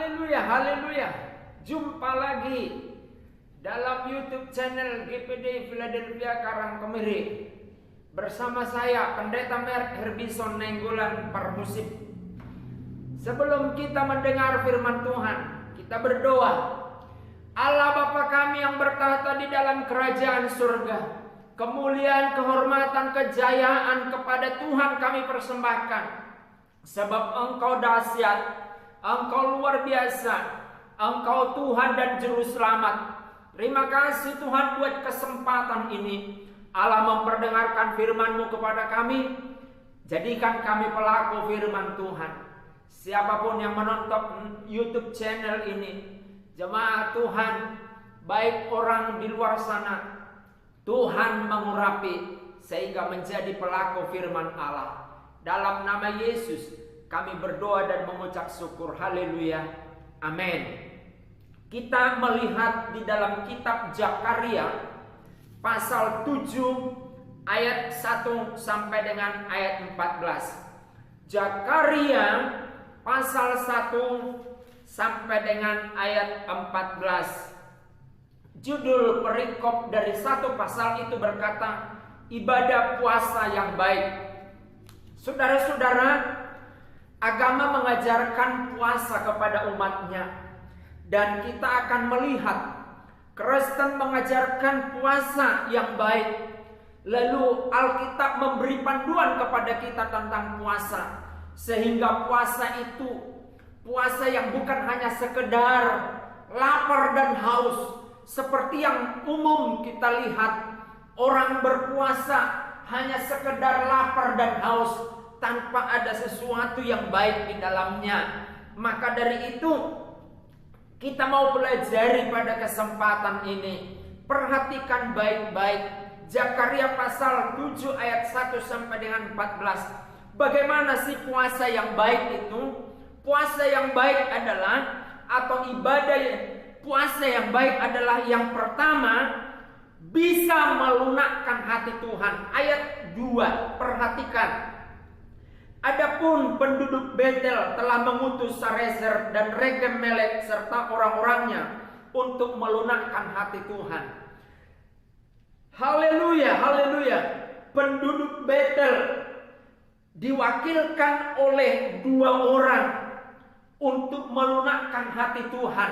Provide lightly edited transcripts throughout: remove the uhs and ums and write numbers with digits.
Haleluya, haleluya. Jumpa lagi dalam YouTube channel GPD Philadelphia Karangkemiri bersama saya Pendeta Mert Herbison Nenggolan Parmusik. Sebelum kita mendengar firman Tuhan, kita berdoa. Allah Bapa kami yang bertahta di dalam kerajaan surga, kemuliaan, kehormatan, kejayaan kepada Tuhan kami persembahkan. Sebab Engkau dahsyat, Engkau luar biasa, Engkau Tuhan dan Juru Selamat. Terima kasih Tuhan buat kesempatan ini. Allah memperdengarkan firman-Mu kepada kami. Jadikan kami pelaku firman Tuhan. Siapapun yang menonton YouTube channel ini, jemaat Tuhan, baik orang di luar sana, Tuhan mengurapi sehingga menjadi pelaku firman Allah. Dalam nama Yesus kami berdoa dan mengucap syukur. Haleluya. Amin. Kita melihat di dalam kitab Zakaria pasal 7 ayat 1 sampai dengan ayat 14. Zakaria pasal 1 sampai dengan ayat 14. Judul perikop dari satu pasal itu berkata, ibadah puasa yang baik. Saudara-saudara, agama mengajarkan puasa kepada umatnya, dan kita akan melihat Kristen mengajarkan puasa yang baik. Lalu Alkitab memberi panduan kepada kita tentang puasa, sehingga puasa itu puasa yang bukan hanya sekedar lapar dan haus seperti yang umum kita lihat. Orang berpuasa hanya sekedar lapar dan haus tanpa ada sesuatu yang baik di dalamnya. Maka dari itu kita mau pelajari pada kesempatan ini. Perhatikan baik-baik Zakaria pasal 7 ayat 1 sampai dengan 14. Bagaimana sih puasa yang baik itu? Puasa yang baik adalah, atau ibadah puasa yang baik adalah, yang pertama, bisa melunakkan hati Tuhan. Ayat 2, perhatikan. Adapun penduduk Betel telah mengutus Sarezer dan Regem Melek serta orang-orangnya untuk melunakkan hati Tuhan. Haleluya, haleluya. Penduduk Betel diwakilkan oleh 2 orang untuk melunakkan hati Tuhan.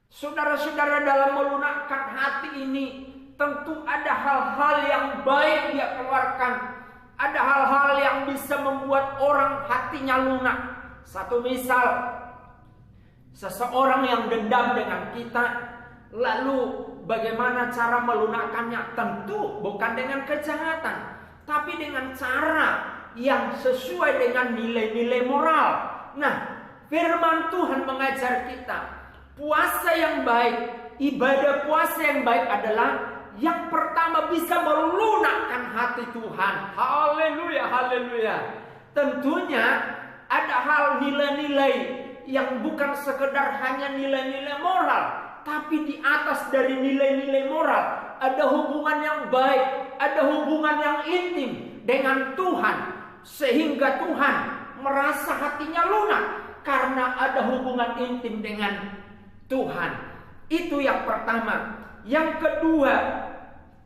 Saudara-saudara, dalam melunakkan hati ini tentu ada hal-hal yang baik dia keluarkan. Ada hal-hal yang bisa membuat orang hatinya lunak. Satu misal, seseorang yang dendam dengan kita, lalu bagaimana cara melunakkannya? Tentu bukan dengan kejahatan, tapi dengan cara yang sesuai dengan nilai-nilai moral. Nah, firman Tuhan mengajar kita, puasa yang baik, ibadah puasa yang baik adalah yang pertama bisa melunakkan hati Tuhan. Haleluya, haleluya. Tentunya ada hal nilai-nilai yang bukan sekedar hanya nilai-nilai moral, tapi di atas dari nilai-nilai moral ada hubungan yang baik, ada hubungan yang intim dengan Tuhan, sehingga Tuhan merasa hatinya lunak karena ada hubungan intim dengan Tuhan. Itu yang pertama. Yang kedua,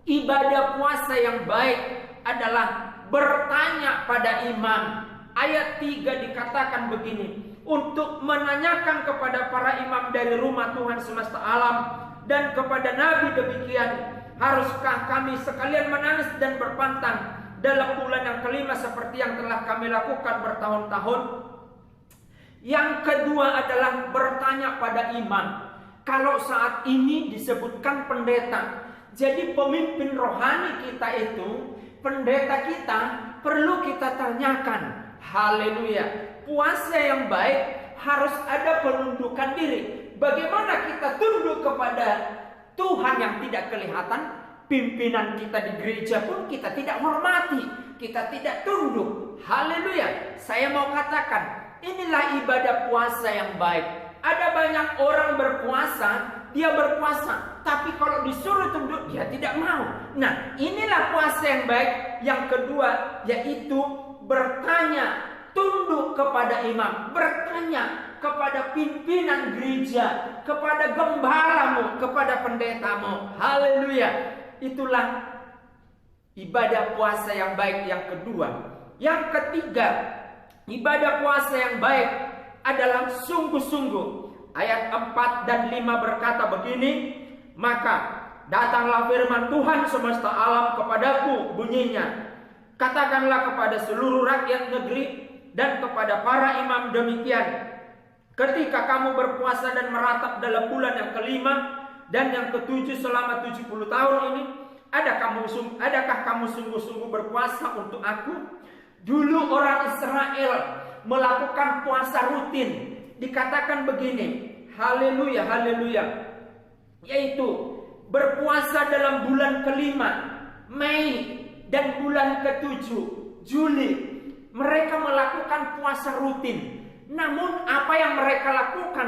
ibadah puasa yang baik adalah bertanya pada imam. Ayat 3 dikatakan begini, untuk menanyakan kepada para imam dari rumah Tuhan semesta alam dan kepada nabi demikian, haruskah kami sekalian menangis dan berpantang dalam bulan yang kelima seperti yang telah kami lakukan bertahun-tahun? Yang kedua adalah bertanya pada imam. Kalau saat ini disebutkan pendeta, jadi pemimpin rohani kita itu, pendeta kita, perlu kita tanyakan. Haleluya. Puasa yang baik harus ada penundukan diri. Bagaimana kita tunduk kepada Tuhan yang tidak kelihatan? Pimpinan kita di gereja pun kita tidak hormati, kita tidak tunduk. Haleluya. Saya mau katakan, inilah ibadah puasa yang baik. Ada banyak orang berpuasa, dia berpuasa, tapi kalau disuruh tunduk, dia tidak mau. Nah, inilah puasa yang baik. Yang kedua, yaitu bertanya, tunduk kepada imam. Bertanya, kepada pimpinan gereja, kepada gembalamu, kepada pendetamu. Haleluya. Itulah ibadah puasa yang baik yang kedua. Yang ketiga, ibadah puasa yang baik adalah sungguh-sungguh. Ayat 4 dan 5 berkata begini, maka datanglah firman Tuhan semesta alam kepadaku, bunyinya, katakanlah kepada seluruh rakyat negeri dan kepada para imam demikian, ketika kamu berpuasa dan meratap dalam bulan yang kelima dan yang ketujuh selama 70 tahun ini, adakah kamu sungguh-sungguh berpuasa untuk aku? Dulu orang Israel melakukan puasa rutin. Dikatakan begini, haleluya, haleluya, yaitu berpuasa dalam bulan kelima, Mei, dan bulan ketujuh, Juli. Mereka melakukan puasa rutin. Namun apa yang mereka lakukan,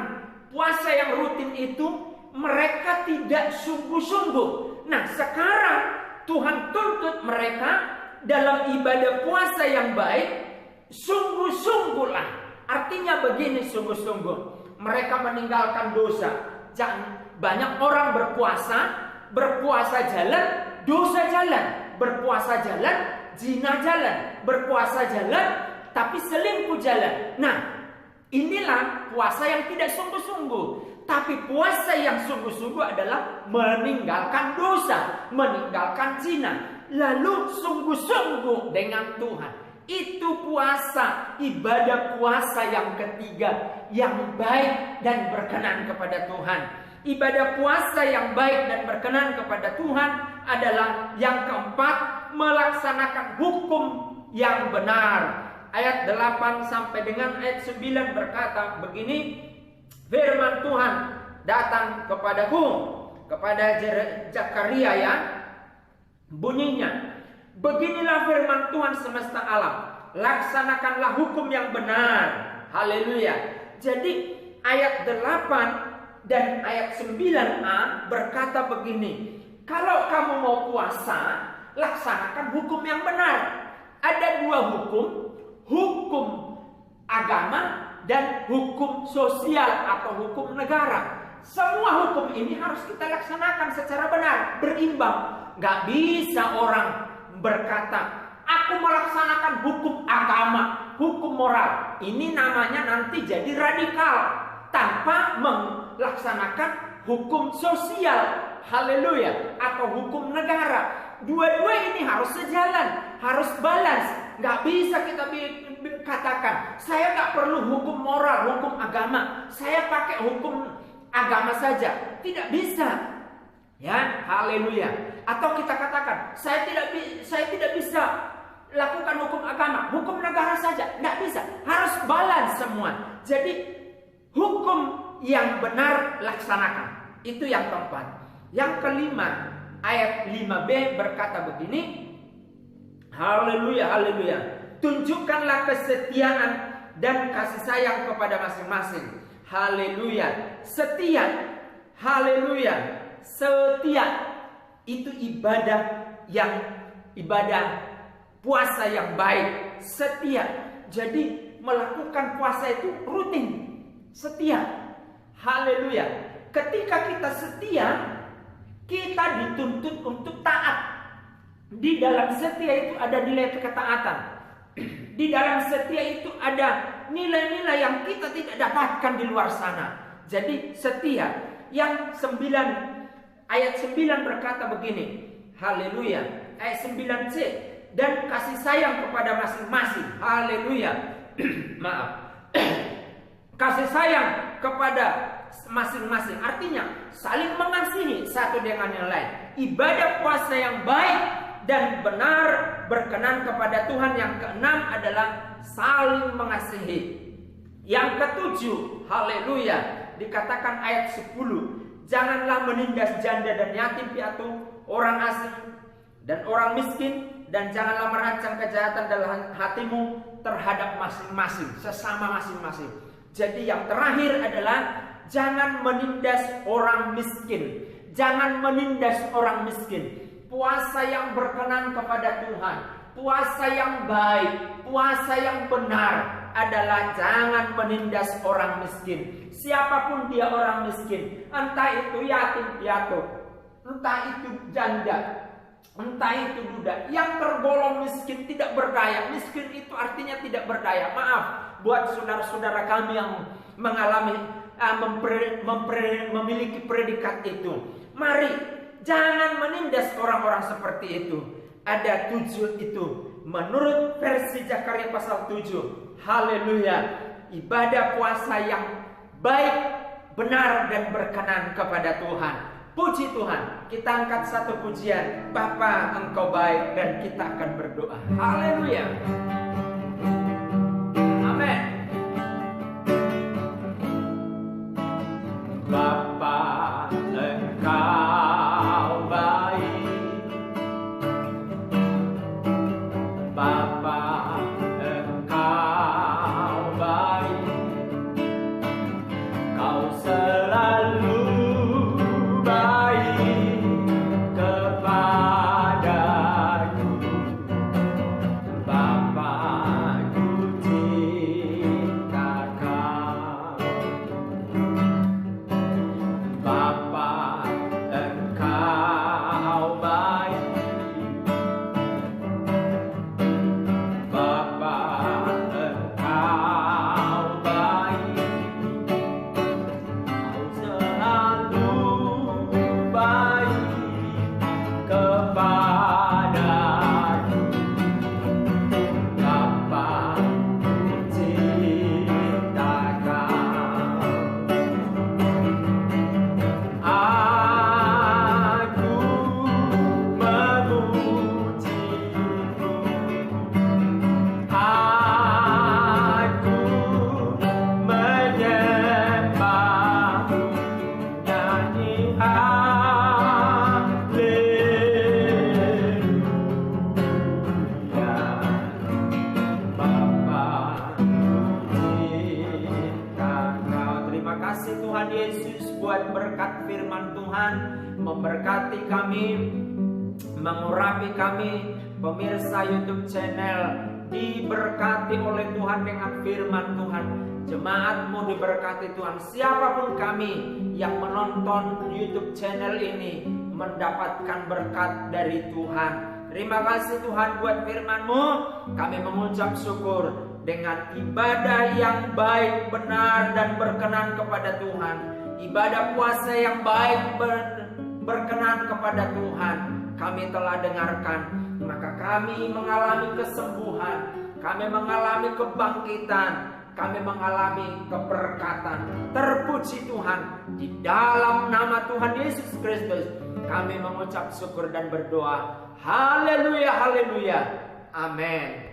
puasa yang rutin itu, mereka tidak sungguh-sungguh. Nah, sekarang Tuhan tuntut mereka dalam ibadah puasa yang baik, sungguh-sungguhlah. Artinya begini, sungguh-sungguh. Mereka meninggalkan dosa. Jangan banyak orang berpuasa jalan, dosa jalan. Berpuasa jalan, zina jalan. Berpuasa jalan, tapi selingkuh jalan. Nah, inilah puasa yang tidak sungguh-sungguh. Tapi puasa yang sungguh-sungguh adalah meninggalkan dosa, meninggalkan zina, lalu sungguh-sungguh dengan Tuhan. Itu puasa, ibadah puasa yang ketiga, yang baik dan berkenan kepada Tuhan. Ibadah puasa yang baik dan berkenan kepada Tuhan adalah yang keempat, melaksanakan hukum yang benar. Ayat 8 sampai dengan ayat 9 berkata begini, firman Tuhan datang kepadaku, kepada Zakaria ya, bunyinya, beginilah firman Tuhan semesta alam, laksanakanlah hukum yang benar. Haleluya. Jadi ayat 8 dan ayat 9a berkata begini, kalau kamu mau puasa, laksanakan hukum yang benar. Ada dua hukum, hukum agama dan hukum sosial atau hukum negara. Semua hukum ini harus kita laksanakan secara benar, berimbang. Gak bisa orang berkata, aku melaksanakan hukum agama, hukum moral. Ini namanya nanti jadi radikal, tanpa melaksanakan hukum sosial. Haleluya. Atau hukum negara. Dua-dua ini harus sejalan, harus balance. Gak bisa kita katakan, saya gak perlu hukum moral, hukum agama, saya pakai hukum agama saja. Tidak bisa. Ya, haleluya. Atau kita katakan, saya tidak bisa lakukan hukum agama, hukum negara saja. Tidak bisa. Harus balance semua. Jadi hukum yang benar laksanakan. Itu yang keempat. Yang kelima, ayat 5b berkata begini, haleluya, haleluya, tunjukkanlah kesetiaan dan kasih sayang kepada masing-masing. Haleluya. Setia. Haleluya. Setia. Itu ibadah puasa yang baik. Setia. Jadi melakukan puasa itu rutin. Setia. Haleluya. Ketika kita setia, kita dituntut untuk taat. Di dalam setia itu ada nilai ketaatan. Di dalam setia itu ada nilai-nilai yang kita tidak dapatkan di luar sana. Jadi setia. Yang 9, ayat 9 berkata begini, haleluya. Ayat 9c, dan kasih sayang kepada masing-masing. Haleluya. Maaf. Kasih sayang kepada masing-masing, artinya saling mengasihi satu dengan yang lain. Ibadah puasa yang baik dan benar berkenan kepada Tuhan. Yang keenam adalah saling mengasihi. Yang ketujuh, haleluya, dikatakan ayat 10, janganlah menindas janda dan yatim piatu, orang asing dan orang miskin, dan janganlah merancang kejahatan dalam hatimu terhadap masing-masing, sesama masing-masing. Jadi yang terakhir adalah jangan menindas orang miskin. Jangan menindas orang miskin. Puasa yang berkenan kepada Tuhan, puasa yang baik, puasa yang benar, adalah jangan menindas orang miskin. Siapapun dia orang miskin, entah itu yatim piatu, entah itu janda, entah itu duda, yang tergolong miskin, tidak berdaya. Miskin itu artinya tidak berdaya. Maaf buat saudara-saudara kami yang mengalami memiliki predikat itu. Mari jangan menindas orang-orang seperti itu. Ada 7 itu menurut versi Zakaria pasal 7. Haleluya. Ibadah puasa yang baik, benar dan berkenan kepada Tuhan. Puji Tuhan. Kita angkat satu pujian. Bapa, Engkau baik, dan kita akan berdoa. Haleluya. Amin. Bapa, Engkau baik. Bapa, Engkau baik. Kau selalu baik kepadaku. Bapa, ku cinta Kau. Bapa, Engkau baik. Bapa, Engkau baik. Kau selalu baik kepadaku. Bapa, ku cinta Kau. Aku memuji-Mu. Aku menyembah-Mu. Nyanyi haleluya. Bapa, ku cinta Kau. Terima kasih Tuhan Yesus buat berkat firman Tuhan, memberkati kami, mengurapi kami. Pemirsa YouTube channel diberkati oleh Tuhan dengan firman Tuhan. Jemaatmu diberkati Tuhan. Siapapun kami yang menonton YouTube channel ini mendapatkan berkat dari Tuhan. Terima kasih Tuhan buat firman-Mu. Kami mengucap syukur dengan ibadah yang baik, benar dan berkenan kepada Tuhan. Ibadah puasa yang baik, berkenan kepada Tuhan. Kami telah dengarkan, maka kami mengalami kesembuhan, kami mengalami kebangkitan, kami mengalami keberkatan. Terpuji Tuhan. Di dalam nama Tuhan Yesus Kristus kami mengucap syukur dan berdoa. Haleluya, haleluya. Amin.